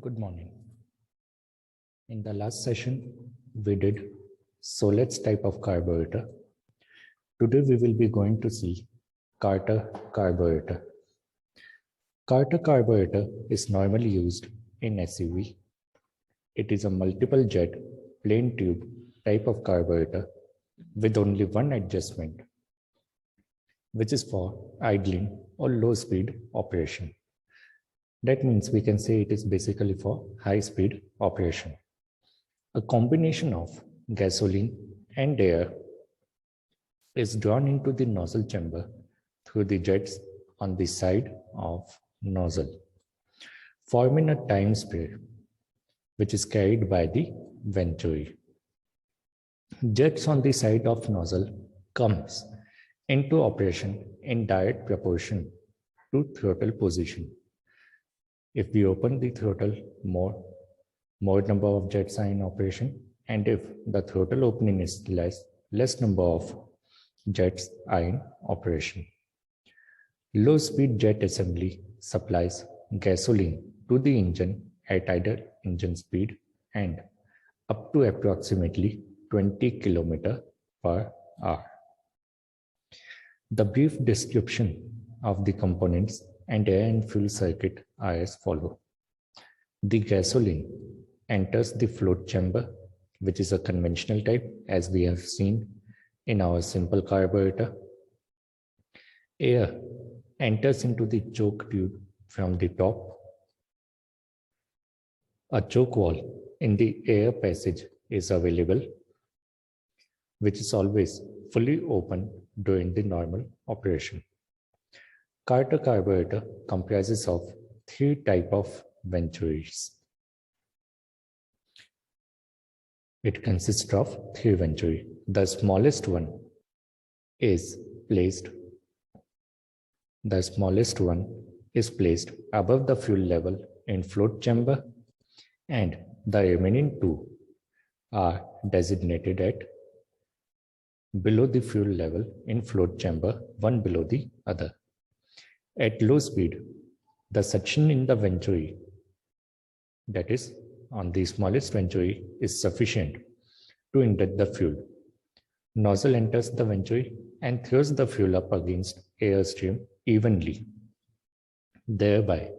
Good morning. In the last session, we did solids type of carburetor. Today we will be going to see Carter carburetor. Carter carburetor is normally used in SUV. It is a multiple jet plain tube type of carburetor with only one adjustment, which is for idling or low speed operation. That means we can say it is basically for high speed operation. A combination of gasoline and air is drawn into the nozzle chamber through the jets on the side of nozzle, forming a time spray which is carried by the venturi. Jets on the side of nozzle comes into operation in direct proportion to throttle position. If we open the throttle, more number of jets are in operation, and if the throttle opening is less number of jets are in operation. Low speed jet assembly supplies gasoline to the engine at idle engine speed and up to approximately 20 km/h. The brief description of the components and air and fuel circuit are as follow. The gasoline enters the float chamber, which is a conventional type as we have seen in our simple carburetor. Air enters into the choke tube from the top. A choke valve in the air passage is available, which is always fully open during the normal operation. Carter carburetor comprises of three types of venturis. It consists of three venturi. The smallest one is placed above the fuel level in float chamber, and the remaining two are designated at below the fuel level in float chamber, one below the other. At low speed, the suction in the venturi, that is on the smallest venturi, is sufficient to inject the fuel. Nozzle enters the venturi and throws the fuel up against airstream evenly, thereby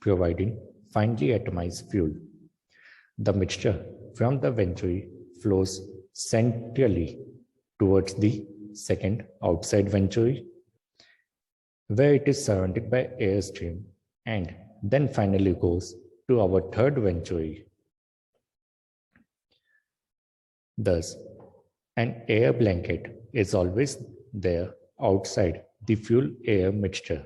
providing finely atomized fuel. The mixture from the venturi flows centrally towards the second outside venturi, where it is surrounded by airstream, and then finally goes to our third venturi. Thus, an air blanket is always there outside the fuel-air mixture,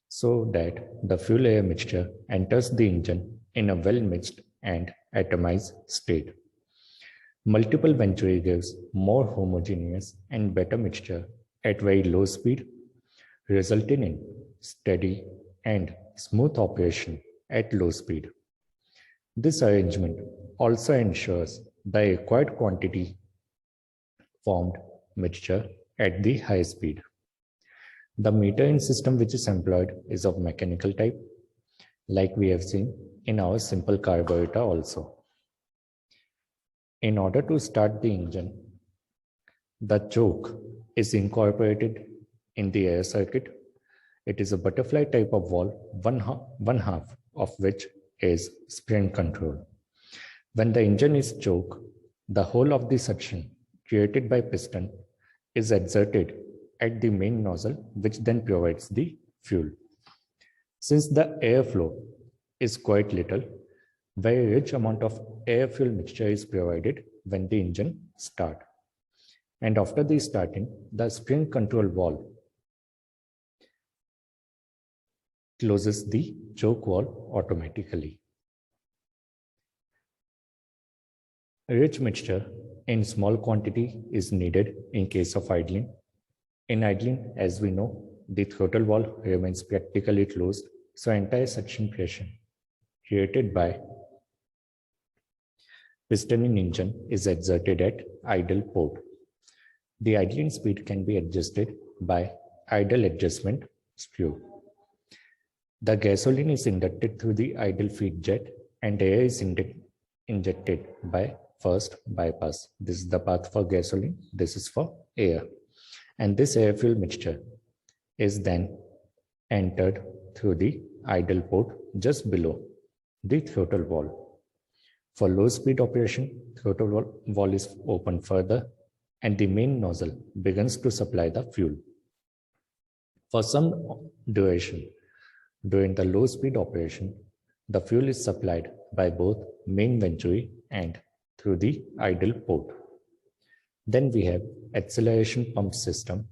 so that the fuel-air mixture enters the engine in a well-mixed and atomized state. Multiple venturi gives more homogeneous and better mixture at very low speed, resulting in steady and smooth operation at low speed. This arrangement also ensures the required quantity formed mixture at the high speed. The metering system which is employed is of mechanical type, like we have seen in our simple carburetor also. In order to start the engine, the choke is incorporated in the air circuit. It is a butterfly type of valve, one half of which is spring control. When the engine is choked, the whole of the suction created by piston is exerted at the main nozzle, which then provides the fuel. Since the airflow is quite little, very rich amount of air-fuel mixture is provided when the engine starts. And after the starting, the spring control valve closes the choke valve automatically. Rich mixture in small quantity is needed in case of idling. In idling, as we know, the throttle valve remains practically closed, so entire suction pressure created by piston in engine is exerted at idle port. The idling speed can be adjusted by idle adjustment screw. The gasoline is inducted through the idle feed jet and air is injected by first bypass. This is the path for gasoline, this is for air. And this air fuel mixture is then entered through the idle port just below the throttle valve. For low speed operation, throttle valve is opened further and the main nozzle begins to supply the fuel. For some duration, during the low speed operation, the fuel is supplied by both main venturi and through the idle port. Then we have acceleration pump system.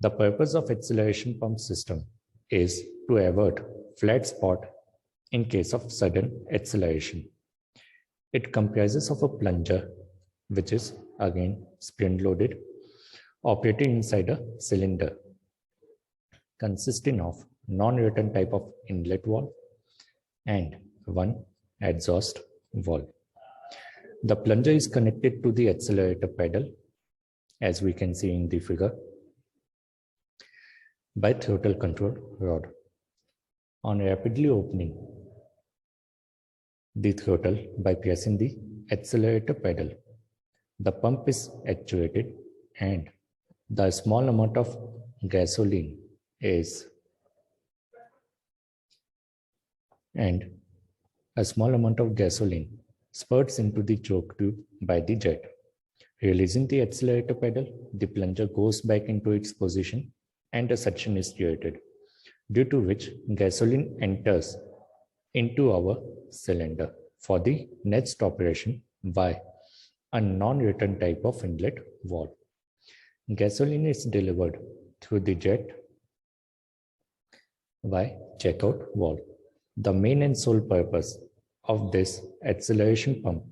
The purpose of acceleration pump system is to avert flat spot in case of sudden acceleration. It comprises of a plunger, which is again spring loaded, operating inside a cylinder consisting of non-return type of inlet valve and one exhaust valve. The plunger is connected to the accelerator pedal, as we can see in the figure, by throttle control rod. On rapidly opening the throttle by pressing the accelerator pedal, the pump is actuated and the small amount of gasoline spurts into the choke tube by the jet. Releasing the accelerator pedal, the plunger goes back into its position and a suction is created, due to which gasoline enters into our cylinder for the next operation by a non-return type of inlet valve. Gasoline is delivered through the jet by checkout valve. The main and sole purpose of this acceleration pump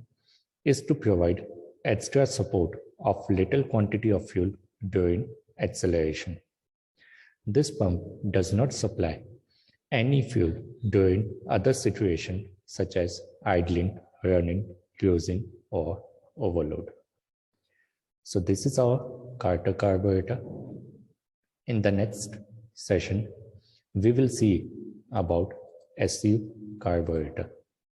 is to provide extra support of little quantity of fuel during acceleration. This pump does not supply any fuel during other situations such as idling, running, cruising, or overload. So this is our Carter carburetor. In the next session, we will see about SU carburetor.